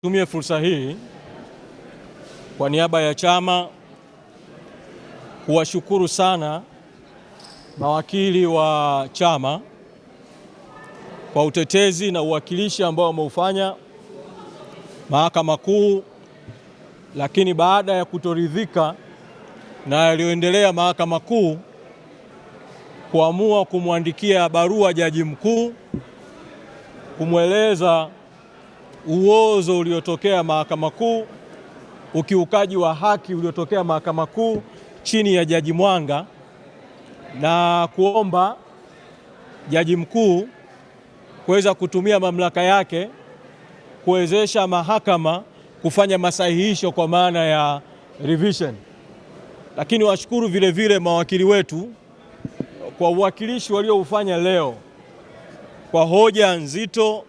Tumie fursa hii kwa niaba ya chama kuwashukuru sana mawakili wa chama kwa utetezi na uwakilishi ambao wameufanya Mahakama Kuu, lakini baada ya kutoridhika na yaliyoendelea Mahakama Kuu kuamua kumwandikia barua Jaji Mkuu kumweleza uozo uliotokea Mahakama Kuu, ukiukaji wa haki uliotokea Mahakama Kuu chini ya Jaji Mwanga, na kuomba Jaji Mkuu kuweza kutumia mamlaka yake kuwezesha mahakama kufanya masahihisho kwa maana ya revision. Lakini washukuru vile vile mawakili wetu kwa uwakilishi walioufanya leo kwa hoja nzito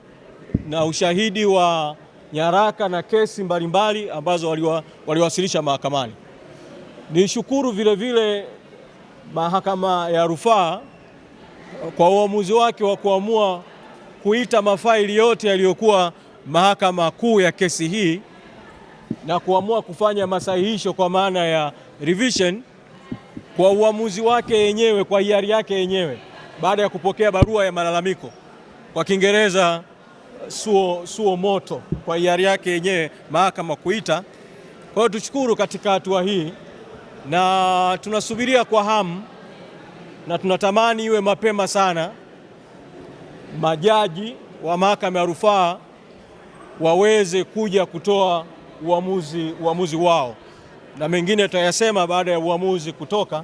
na ushahidi wa nyaraka na kesi mbalimbali ambazo waliwasilisha mahakamani. Nishukuru vile vile Mahakama ya Rufaa kwa uamuzi wake wa kuamua kuita mafaili yote yaliyokuwa Mahakama Kuu ya kesi hii na kuamua kufanya masahihisho kwa maana ya revision kwa uamuzi wake yenyewe, kwa hiari yake yenyewe, baada ya kupokea barua ya malalamiko, kwa Kiingereza suo moto, kwa hiari yake yenyewe mahakama kuita. Kwa hiyo tushukuru katika hatua hii, na tunasubiria kwa hamu na tunatamani iwe mapema sana majaji wa Mahakama ya Rufaa waweze kuja kutoa uamuzi wao, na mengine tutayasema baada ya uamuzi kutoka.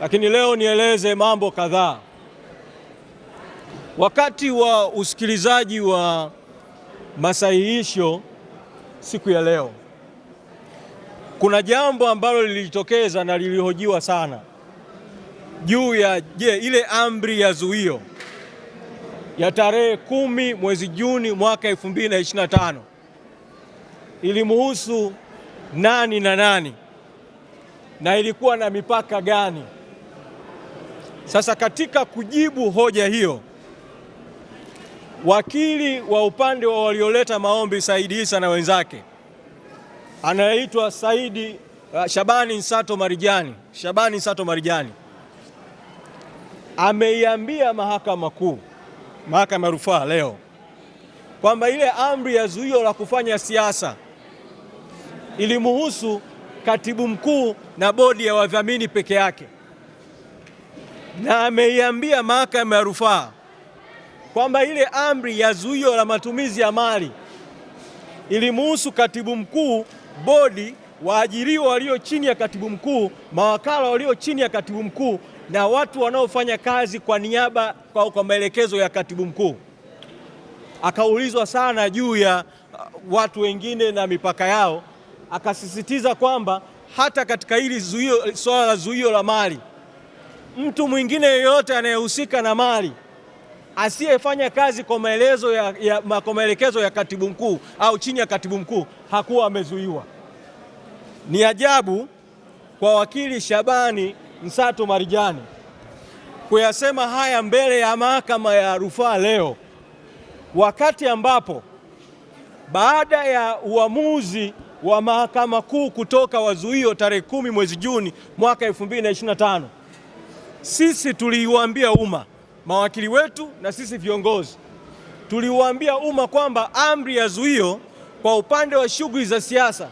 Lakini leo nieleze mambo kadhaa. Wakati wa usikilizaji wa masahihisho siku ya leo, kuna jambo ambalo lilitokeza na lilihojiwa sana juu ya ile amri ya zuio ya tarehe 10 mwezi Juni mwaka 2025 ilimuhusu nani na nani na ilikuwa na mipaka gani? Sasa katika kujibu hoja hiyo, wakili wa upande wa walioleta maombi Saidi Isa na wenzake anayeitwa Shabani Nsato Marijani ameiambia Mahakama Kuu, Mahakama ya Rufaa leo kwamba ile amri ya zuio la kufanya siasa ilimuhusu katibu mkuu na bodi ya wadhamini peke yake, na ameiambia Mahakama ya Rufaa kwamba ile amri ya zuio la matumizi ya mali ilimuhusu katibu mkuu, bodi, waajiriwa walio chini ya katibu mkuu, mawakala walio chini ya katibu mkuu na watu wanaofanya kazi kwa niaba kwa maelekezo ya katibu mkuu. Akaulizwa sana juu ya watu wengine na mipaka yao, akasisitiza kwamba hata katika hili swala la zuio la mali, mtu mwingine yeyote anayehusika na mali asiyefanya kazi kwa maelekezo ya katibu mkuu au chini ya katibu mkuu hakuwa amezuiwa. Ni ajabu kwa wakili Shabani Nsato Marijani kuyasema haya mbele ya Mahakama ya Rufaa leo, wakati ambapo baada ya uamuzi wa Mahakama Kuu kutoka wa zuio tarehe 10 mwezi Juni mwaka 2025, sisi tuliuambia umma, mawakili wetu na sisi viongozi tuliuambia umma kwamba amri ya zuio kwa upande wa shughuli za siasa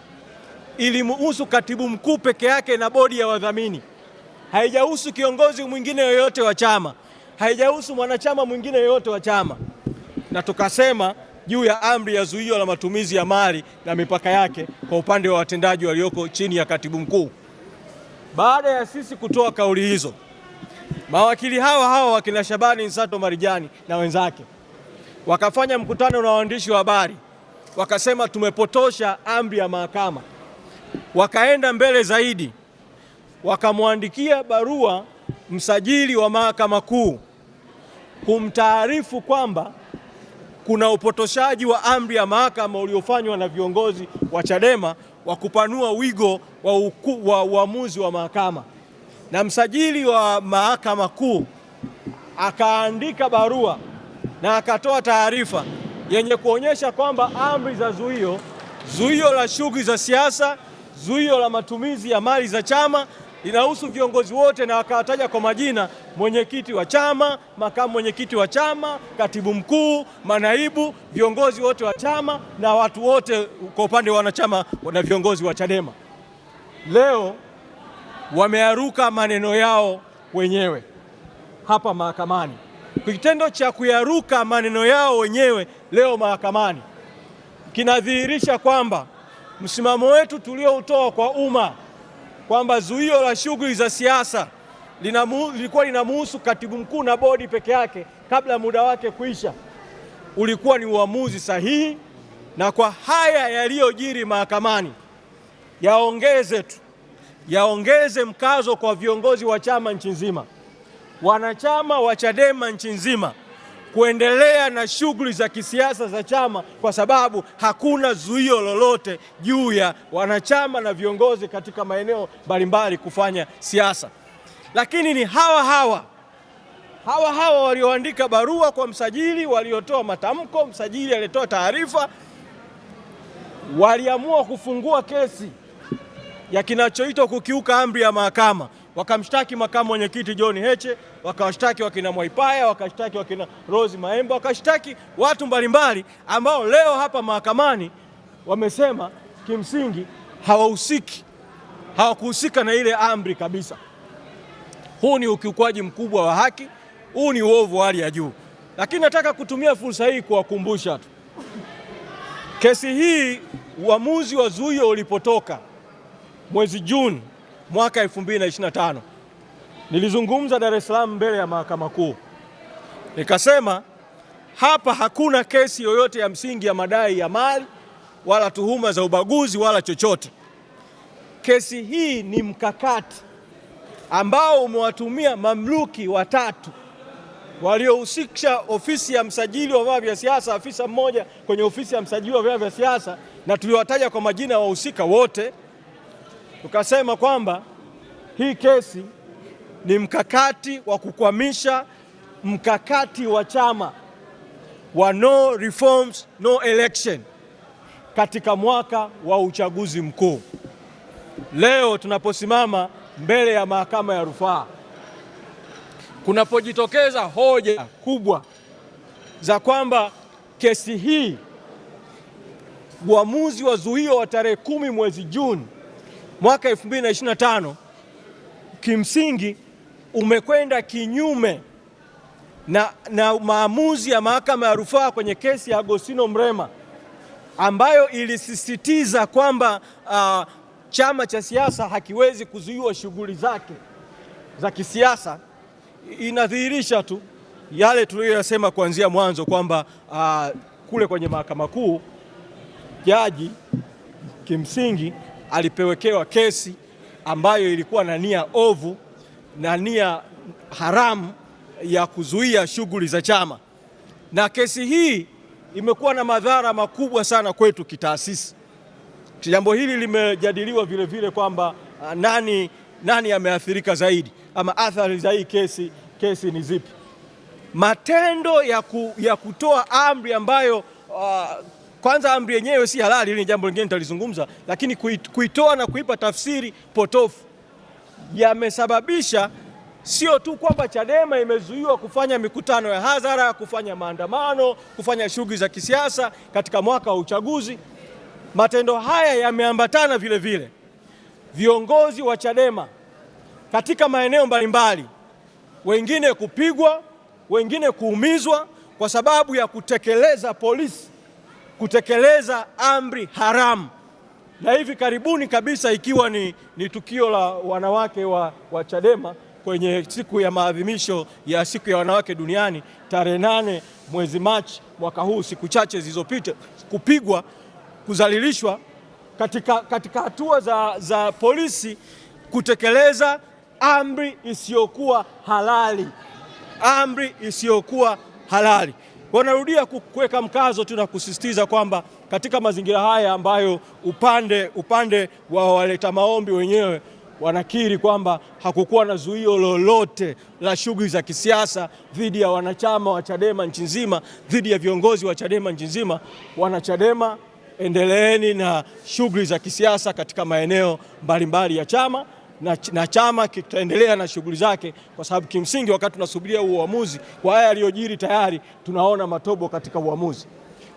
ilimuhusu katibu mkuu peke yake na bodi ya wadhamini. Haijahusu kiongozi mwingine yoyote wa chama, haijahusu mwanachama mwingine yoyote wa chama. Na tukasema juu ya amri ya zuio la matumizi ya mali na mipaka yake kwa upande wa watendaji walioko chini ya katibu mkuu. Baada ya sisi kutoa kauli hizo, mawakili hawa wakina Shabani Nsato Marijani na wenzake wakafanya mkutano na waandishi wa habari, wakasema tumepotosha amri ya mahakama. Wakaenda mbele zaidi, wakamwandikia barua msajili wa Mahakama Kuu kumtaarifu kwamba kuna upotoshaji wa amri ya mahakama uliofanywa na viongozi wa Chadema wa kupanua wigo wa uamuzi wa mahakama. Na msajili wa Mahakama Kuu akaandika barua na akatoa taarifa yenye kuonyesha kwamba amri za zuio Zuio la shughuli za siasa, zuio la matumizi ya mali za chama linahusu viongozi wote, na wakawataja kwa majina: mwenyekiti wa chama, makamu mwenyekiti wa chama, katibu mkuu, manaibu, viongozi wote wa chama na watu wote kwa upande wa wanachama na viongozi wa Chadema. Leo wamearuka maneno yao wenyewe hapa mahakamani. Kitendo cha kuyaruka maneno yao wenyewe leo mahakamani kinadhihirisha kwamba msimamo wetu tulioutoa kwa umma kwamba zuio la shughuli za siasa lilikuwa linamhusu katibu mkuu na bodi peke yake kabla ya muda wake kuisha, ulikuwa ni uamuzi sahihi. Na kwa haya yaliyojiri mahakamani, yaongeze mkazo kwa viongozi wa chama nchi nzima, wanachama wa Chadema nchi nzima, kuendelea na shughuli za kisiasa za chama, kwa sababu hakuna zuio lolote juu ya wanachama na viongozi katika maeneo mbalimbali kufanya siasa. Lakini ni hawa walioandika barua kwa msajili, waliotoa matamko, msajili alitoa taarifa, waliamua kufungua kesi ya kinachoitwa kukiuka amri ya mahakama. Wakamshtaki makamu mwenyekiti John Heche, wakawashtaki wakina Mwaipaya, wakashtaki wakina Rose Maemba, wakashtaki watu mbalimbali ambao leo hapa mahakamani wamesema kimsingi hawakuhusika na ile amri kabisa. Huu ni ukiukwaji mkubwa wa haki, huu ni uovu wa hali ya juu. Lakini nataka kutumia fursa hii kuwakumbusha tu, kesi hii, uamuzi wa zuio ulipotoka mwezi Juni mwaka 2025, nilizungumza Dar es Salaam mbele ya Mahakama Kuu, nikasema hapa hakuna kesi yoyote ya msingi ya madai ya mali wala tuhuma za ubaguzi wala chochote. Kesi hii ni mkakati ambao umewatumia mamluki watatu waliohusisha ofisi ya msajili wa vyama vya siasa, afisa mmoja kwenye ofisi ya msajili wa vyama vya siasa, na tuliwataja kwa majina ya wahusika wote. Tukasema kwamba hii kesi ni mkakati wa kukwamisha mkakati wa chama wa no reforms no election katika mwaka wa uchaguzi mkuu. Leo tunaposimama mbele ya mahakama ya rufaa, kunapojitokeza hoja kubwa za kwamba kesi hii, uamuzi wa zuio wa tarehe 10 mwezi Juni mwaka 2025 kimsingi umekwenda kinyume na maamuzi ya mahakama ya rufaa kwenye kesi ya Agostino Mrema ambayo ilisisitiza kwamba chama cha siasa hakiwezi kuzuiwa shughuli zake za kisiasa. Inadhihirisha tu yale tuliyoyasema kuanzia mwanzo kwamba kule kwenye Mahakama Kuu jaji kimsingi alipewekewa kesi ambayo ilikuwa na nia ovu na nia haramu ya kuzuia shughuli za chama, na kesi hii imekuwa na madhara makubwa sana kwetu kitaasisi. Jambo hili limejadiliwa vile vile kwamba nani ameathirika zaidi ama athari za hii kesi ni zipi. Matendo ya kutoa amri ambayo kwanza amri yenyewe si halali, hili ni jambo lingine nitalizungumza, lakini kuitoa na kuipa tafsiri potofu yamesababisha sio tu kwamba Chadema imezuiwa kufanya mikutano ya hadhara, kufanya maandamano, kufanya shughuli za kisiasa katika mwaka wa uchaguzi. Matendo haya yameambatana vile vile viongozi wa Chadema katika maeneo mbalimbali, wengine kupigwa, wengine kuumizwa kwa sababu ya kutekeleza amri haramu. Na hivi karibuni kabisa ikiwa ni tukio la wanawake wa Chadema kwenye siku ya maadhimisho ya siku ya wanawake duniani tarehe 8 mwezi Machi mwaka huu, siku chache zilizopita, kupigwa, kudhalilishwa katika hatua za polisi kutekeleza amri isiyokuwa halali. Wanarudia kuweka mkazo tu na kusisitiza kwamba katika mazingira haya ambayo upande wa waleta maombi wenyewe wanakiri kwamba hakukuwa na zuio lolote la shughuli za kisiasa dhidi ya wanachama wa Chadema nchi nzima, dhidi ya viongozi wa Chadema nchi nzima, wanachadema endeleeni na shughuli za kisiasa katika maeneo mbalimbali ya chama na chama kitaendelea na shughuli zake, kwa sababu kimsingi wakati tunasubiria uamuzi kwa haya yaliyojiri tayari tunaona matobo katika uamuzi.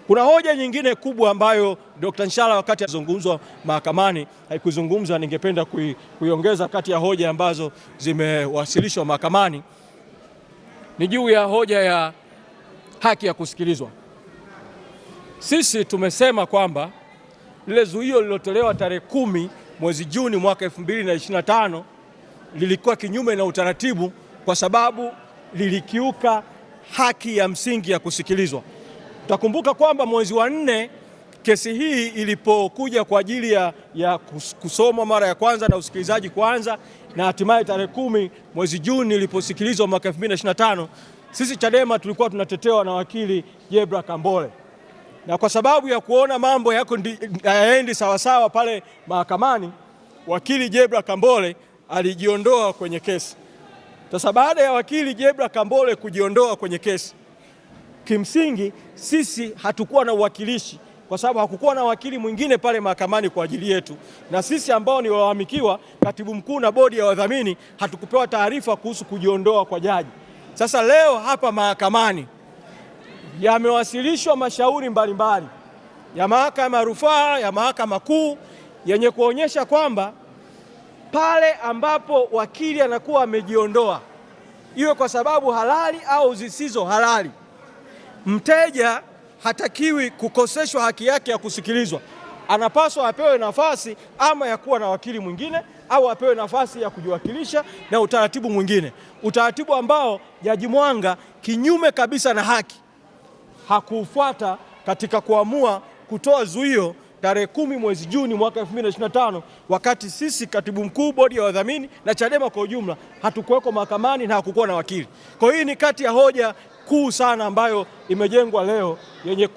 Kuna hoja nyingine kubwa ambayo Dr. Nshala wakati azungumzwa mahakamani haikuzungumza, ningependa kuiongeza kati ya hoja ambazo zimewasilishwa mahakamani, ni juu ya hoja ya haki ya kusikilizwa. Sisi tumesema kwamba lile zuio lililotolewa tarehe 10 mwezi Juni mwaka 2025 lilikuwa kinyume na utaratibu, kwa sababu lilikiuka haki ya msingi ya kusikilizwa. Utakumbuka kwamba mwezi wa 4 kesi hii ilipokuja kwa ajili ya kusomwa mara ya kwanza na usikilizaji kuanza, na hatimaye tarehe 10 mwezi Juni iliposikilizwa mwaka 2025, sisi Chadema tulikuwa tunatetewa na wakili Jebra Kambole, na kwa sababu ya kuona mambo yako hayaendi sawasawa pale mahakamani, wakili Jebra Kambole alijiondoa kwenye kesi. Sasa baada ya wakili Jebra Kambole kujiondoa kwenye kesi, kimsingi sisi hatukuwa na uwakilishi, kwa sababu hakukuwa na wakili mwingine pale mahakamani kwa ajili yetu, na sisi ambao ni walalamikiwa, katibu mkuu na bodi ya wadhamini, hatukupewa taarifa kuhusu kujiondoa kwa jaji. Sasa leo hapa mahakamani yamewasilishwa mashauri mbalimbali ya mahakama ya rufaa, ya mahakama kuu, yenye kuonyesha kwamba pale ambapo wakili anakuwa amejiondoa, iwe kwa sababu halali au zisizo halali, mteja hatakiwi kukoseshwa haki yake ya kusikilizwa. Anapaswa apewe nafasi ama ya kuwa na wakili mwingine au apewe nafasi ya kujiwakilisha na utaratibu mwingine, utaratibu ambao Jaji Mwanga kinyume kabisa na haki hakufuata katika kuamua kutoa zuio tarehe 10 mwezi Juni mwaka 2025, wakati sisi katibu mkuu, bodi ya wadhamini na Chadema kwa ujumla hatukuweko mahakamani na hakukuwa na wakili. Kwa hiyo ni kati ya hoja kuu sana ambayo imejengwa leo,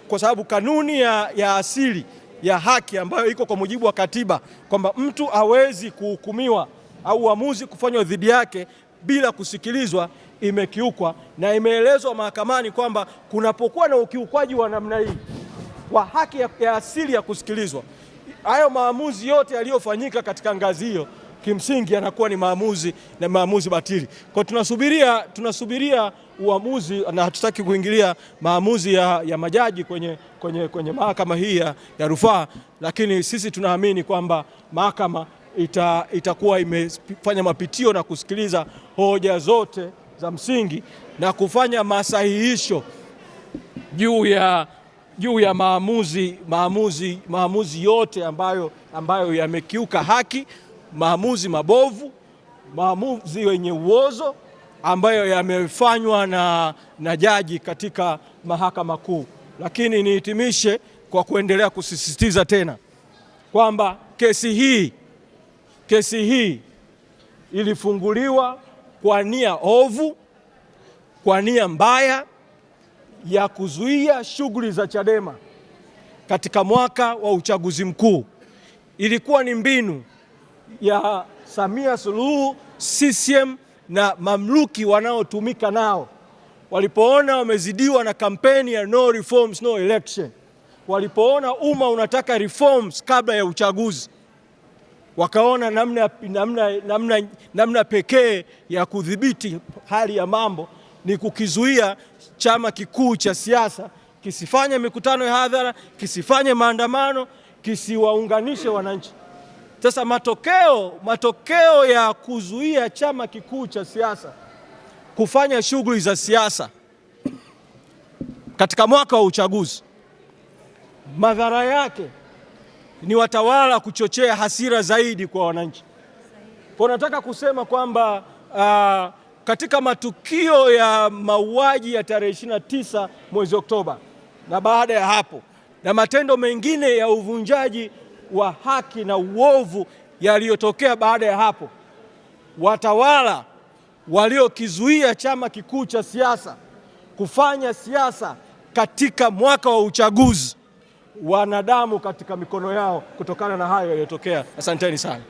kwa sababu kanuni ya asili ya haki ambayo iko kwa mujibu wa katiba kwamba mtu hawezi kuhukumiwa au uamuzi kufanywa dhidi yake bila kusikilizwa imekiukwa, na imeelezwa mahakamani kwamba kunapokuwa na ukiukwaji wa namna hii wa haki ya asili ya kusikilizwa, hayo maamuzi yote yaliyofanyika katika ngazi hiyo kimsingi yanakuwa ni maamuzi batili. Kwa tunasubiria uamuzi, na hatutaki kuingilia maamuzi ya majaji kwenye mahakama hii ya rufaa, lakini sisi tunaamini kwamba mahakama itakuwa imefanya mapitio na kusikiliza hoja zote za msingi na kufanya masahihisho juu ya maamuzi yote ambayo yamekiuka haki, maamuzi mabovu, maamuzi yenye uozo ambayo yamefanywa na jaji katika mahakama kuu. Lakini nihitimishe kwa kuendelea kusisitiza tena kwamba kesi hii ilifunguliwa kwa nia ovu, kwa nia mbaya ya kuzuia shughuli za Chadema katika mwaka wa uchaguzi mkuu. Ilikuwa ni mbinu ya Samia Suluhu, CCM na mamluki wanaotumika nao, walipoona wamezidiwa na kampeni ya no reforms no election, walipoona umma unataka reforms kabla ya uchaguzi, wakaona namna pekee ya kudhibiti hali ya mambo ni kukizuia chama kikuu cha siasa kisifanye mikutano ya hadhara, kisifanye maandamano, kisiwaunganishe wananchi. Sasa matokeo ya kuzuia chama kikuu cha siasa kufanya shughuli za siasa katika mwaka wa uchaguzi, madhara yake ni watawala kuchochea hasira zaidi kwa wananchi. Kwa nataka kusema kwamba katika matukio ya mauaji ya tarehe 29 mwezi Oktoba na baada ya hapo, na matendo mengine ya uvunjaji wa haki na uovu yaliyotokea baada ya hapo, watawala waliokizuia chama kikuu cha siasa kufanya siasa katika mwaka wa uchaguzi wanadamu katika mikono yao kutokana na hayo yaliyotokea. Asanteni sana.